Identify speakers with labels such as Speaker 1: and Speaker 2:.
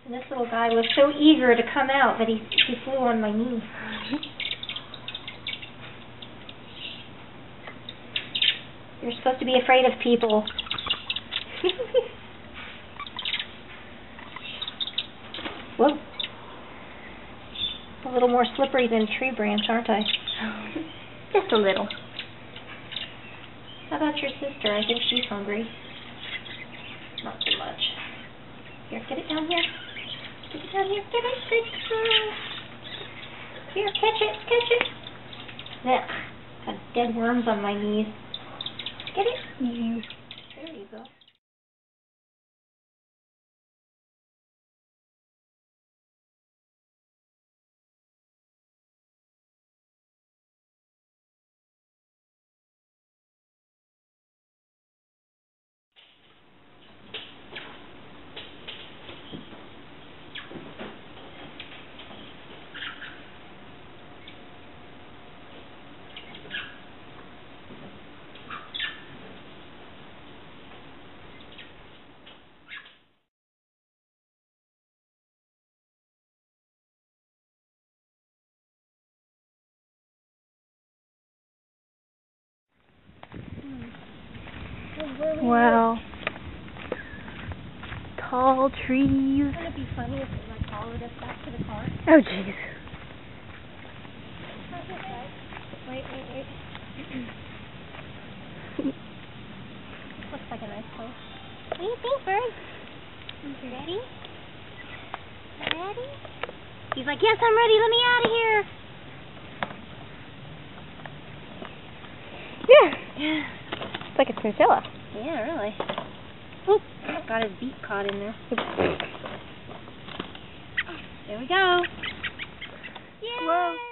Speaker 1: And this little guy was so eager to come out that he flew on my knee. You're supposed to be afraid of people. Whoa. A little more slippery than a tree branch, aren't I?
Speaker 2: Just a little.
Speaker 1: How about your sister? I think she's hungry. Not so much. Here, get it down here. Get it down here. Get it. Good girl. Here, catch it. Catch it. Ugh. Got dead worms on my knees. Get it. There you go.
Speaker 2: Wow. Tall trees.
Speaker 1: Wouldn't it be funny if it followed us back to the car?
Speaker 2: Oh, jeez.
Speaker 1: Wait. Looks like a nice place. What do you think, Bird? You ready? Ready?
Speaker 2: He's like, yes, I'm ready. Let me out of here. Yeah. It's like a chinchilla.
Speaker 1: Yeah, really.
Speaker 2: Oop. Got his beak caught in there.
Speaker 1: There we go.
Speaker 2: Yay! Whoa.